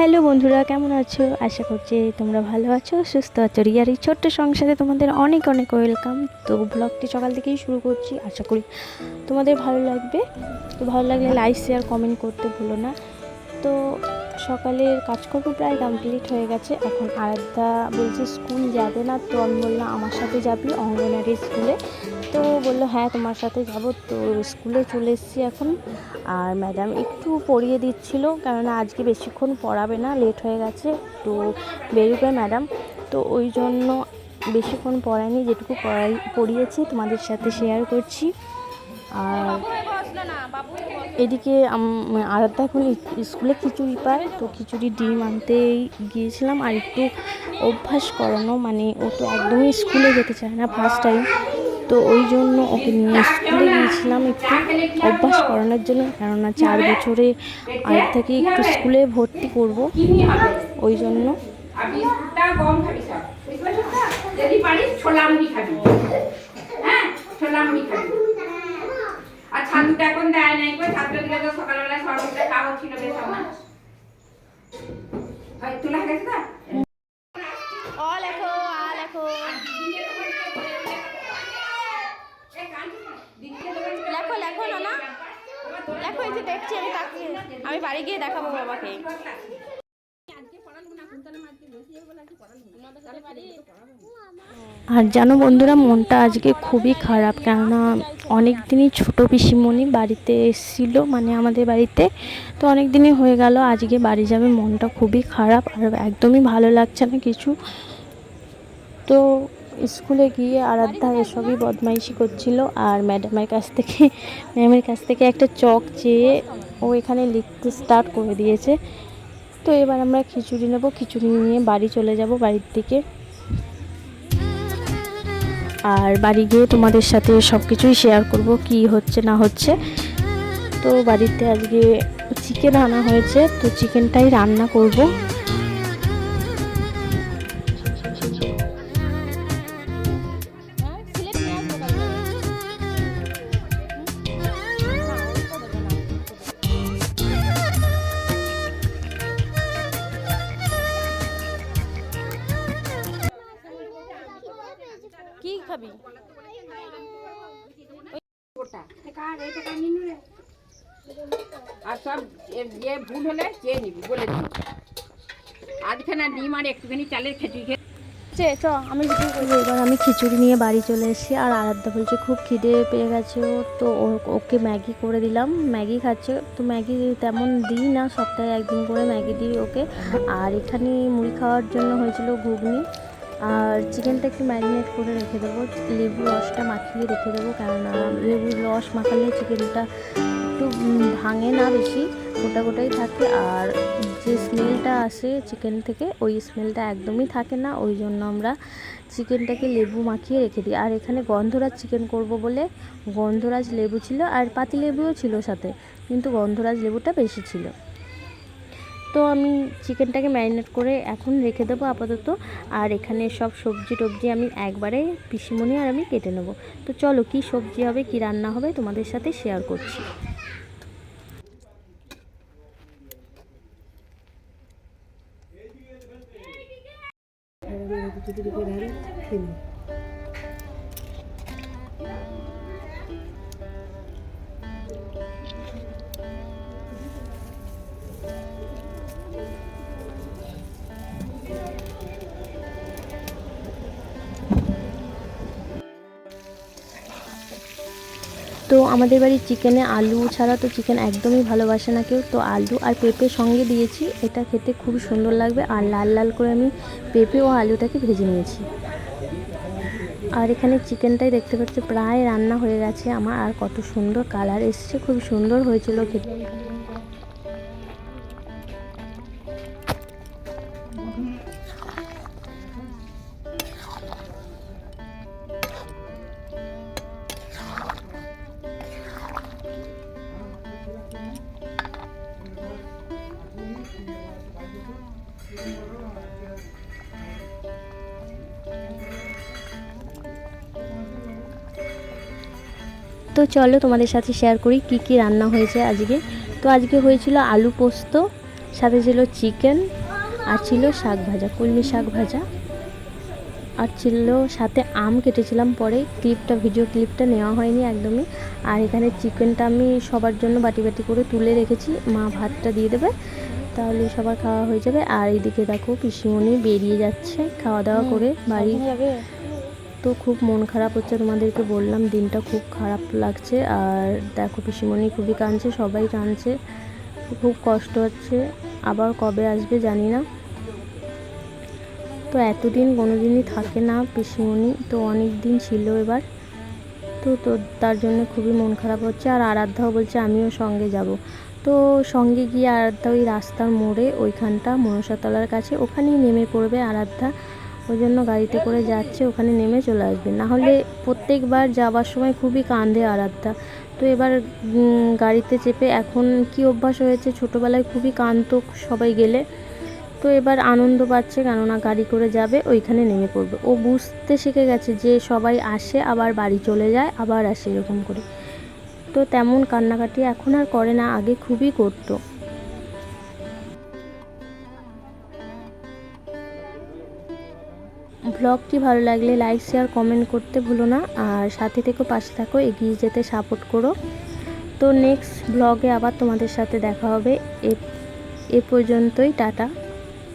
Hello বন্ধুরা, কেমন আছো? আশা করছি তোমরা ভালো আছো, সুস্থ আছো। রিয়ার এই ছোট্ট সংসারে তোমাদের অনেক অনেক ওয়েলকাম। তো ব্লগটি সকাল থেকেই শুরু করছি, আশা করি তোমাদের ভালো লাগবে। তো ভালো লাগলে লাইক শেয়ার কমেন্ট করতে ভুলো না। তো সকালের কাজকর্ম প্রায় কমপ্লিট হয়ে গেছে। এখন আরাধ্যা বলছে স্কুল যাবে না, তো আমি বললাম আমার সাথে যাবি অঙ্গনারী স্কুলে। তো বললো হ্যাঁ তোমার সাথে যাব। তো স্কুলে চলে এসেছি এখন। আর ম্যাডাম একটু পড়িয়ে দিচ্ছিল, কেননা আজকে বেশিক্ষণ পড়াবে না, লেট হয়ে গেছে, তো বেরোবে ম্যাডাম। তো ওই জন্য বেশিক্ষণ পড়ায়নি, যেটুকু পড়িয়েছি তোমাদের সাথে শেয়ার করছি। আর এদিকে আরাধ্যা এখন স্কুলে খিচুড়ি পায়, তো খিচুড়ি ডিম আনতেই গিয়েছিলাম আর একটু অভ্যাস করানো, মানে ও তো একদমই স্কুলে যেতে চায় না ফার্স্ট টাইম। তো ওই জন্য ওকে নিয়ে স্কুলে গিয়েছিলাম একটু অভ্যাস করানোর জন্য, কেননা 4 বছরে আরাধ্যাকে একটু স্কুলে ভর্তি করব, ওই জন্য। আর ছাতুটা এখন দেয় নাই কই, ছাতুটা দিলে তো সকালবেলা সরবতটা খাওয়া ছিল বেশ না। ভাই তুলা গেছে না অ লেখো আ লেখো লেখো লেখো না না লেখো। এই যে দেখছি আমি, তাকিয়ে আমি বাড়ি গিয়ে দেখাবো বাবাকে। আর জানো বন্ধুরা, মনটা আজকে খুবই খারাপ, কেননা অনেক দিনই ছোটো পিসিমণি বাড়িতে এসেছিল, মানে আমাদের বাড়িতে। তো অনেক দিনই হয়ে গেল, আজকে বাড়ি যাবে, মনটা খুবই খারাপ আর একদমই ভালো লাগছে না কিছু। তো স্কুলে গিয়ে আরাধ্যা এসবই বদমাইশি করছিল, আর ম্যামের কাছ থেকে একটা চক চেয়ে ও এখানে লিখতে স্টার্ট করে দিয়েছে। তো এবার আমরা খিচুড়ি নেব, খিচুড়ি নিয়ে বাড়ি চলে যাব বাড়ির দিকে। আর বাড়ি গিয়ে তোমাদের সাথে সব কিছুই শেয়ার করব, কি হচ্ছে না হচ্ছে। তো বাড়িতে আজকে চিকেন আনা হয়েছে, তো চিকেনটাই রান্না করব। কি খাবি? আর সব যে ভুল হলে চেয়ে নিবি, বলে দিবি আধখানা ডিম আর একটুখানি চালের খিচুড়ি খেয়ে আমি এবার আমি খিচুড়ি নিয়ে বাড়ি চলে এসেছি। আর আরাধ্যা বলছে খুব খিদে পেয়ে গেছে ওর, তো ওকে ম্যাগি করে দিলাম, ম্যাগি খাচ্ছে। তো ম্যাগি তেমন দিই না, সপ্তাহে একদিন করে ম্যাগি দিই ওকে। আর এখানে মুড়ি খাওয়ার জন্য হয়েছিল ঘুগনি। আর চিকেনটা একটু ম্যারিনেট করে রেখে দেবো, লেবু রসটা মাখিয়ে রেখে দেবো, কেননা লেবুর রস মাখালে চিকেনটা একটু ভাঙে না বেশি, গোটা গোটাই থাকে। আর যে স্মেলটা আসে চিকেন থেকে, ওই স্মেলটা একদমই থাকে না, ওই জন্য আমরা চিকেনটাকে লেবু মাখিয়ে রেখে দিই। আর এখানে গন্ধরাজ চিকেন করব বলে গন্ধরাজ লেবু ছিল, আর পাতি লেবুও ছিল সাথে, কিন্তু গন্ধরাজ লেবুটা বেশি ছিল। তো আমি চিকেনটাকে ম্যারিনেট করে এখন রেখে দেবো আপাতত। আর এখানে সব সবজি টবজি আমি একবারে পিসিমণি আর আমি কেটে নেব। তো চলো, কি সবজি হবে, কি রান্না হবে তোমাদের সাথে শেয়ার করছি। তো আমাদের বাড়ির চিকেনে আলু ছাড়া তো চিকেন একদমই ভালোবাসে না কেউ, তো আলু আর পেঁপে সঙ্গে দিয়েছি, এটা খেতে খুব সুন্দর লাগবে। আর লাল লাল করে আমি পেঁপে ও আলুটাকে ভেজে নিয়েছি। আর এখানে চিকেনটাই দেখতে পাচ্ছি প্রায় রান্না হয়ে গেছে আমার, আর কত সুন্দর কালার এসছে, খুব সুন্দর হয়েছিল খেতে। তো চলো তোমাদের সাথে শেয়ার করি কি কি রান্না হয়েছে আজকে। তো আজকে হয়েছিল আলু পোস্ত, সাথে ছিল চিকেন, আর ছিল শাক ভাজা, কলমি শাক ভাজা, আর ছিল সাথে আম কেটেছিলাম। পরে ভিডিও ক্লিপটা নেওয়া হয়নি একদমই। আর এখানে চিকেনটা আমি সবার জন্য বাটি বাটি করে তুলে রেখেছি, মা ভাতটা দিয়ে দেবে, তাহলে সবার খাওয়া হয়ে যাবে। আর এইদিকে দেখো পিসিমণি বেরিয়ে যাচ্ছে খাওয়া দাওয়া করে বাড়ি। তো খুব মন খারাপ হচ্ছে, তোমাদেরকে বললাম দিনটা খুব খারাপ লাগছে। আর দেখো পিসিমণি খুবই কাঁদছে, সবাই কাঁদছে, খুব কষ্ট হচ্ছে। আবার কবে আসবে জানি না। তো এতদিন কোনো দিনই থাকে না পিসিমণি, তো অনেক দিন ছিল এবার। তো তার জন্য খুবই মন খারাপ হচ্ছে। আর আরাধ্যাও বলছে আমিও সঙ্গে যাব। তো সঙ্গে গিয়ে আরাধ্যা ওই রাস্তার মোড়ে ওইখানটা মনসাতলার কাছে ওখানেই নেমে পড়বে আরাধ্যা। ওই জন্য গাড়িতে করে যাচ্ছে, ওখানে নেমে চলে আসবে। নাহলে প্রত্যেকবার যাওয়ার সময় খুবই কাঁদে আরাধ্যা। তো এবার গাড়িতে চেপে, এখন কি অভ্যাস হয়েছে, ছোটোবেলায় খুবই কাঁদতো সবাই গেলে, তো এবার আনন্দ পাচ্ছে, কেননা গাড়ি করে যাবে, ওইখানে নেমে পড়বে। ও বুঝতে শিখে গেছে যে সবাই আসে আবার বাড়ি চলে যায়, আবার আসে এরকম করে। তো তেমন কান্নাকাটি এখন আর করে না, আগে খুবই করতো। ব্লগটি ভালো লাগলে লাইক শেয়ার কমেন্ট করতে ভুলো না। আর সাথে থেকো, পাশে থাকো, এগিয়ে যেতে সাপোর্ট করো। তো নেক্সট ব্লগে আবার তোমাদের সাথে দেখা হবে। এ পর্যন্তই, টাটা।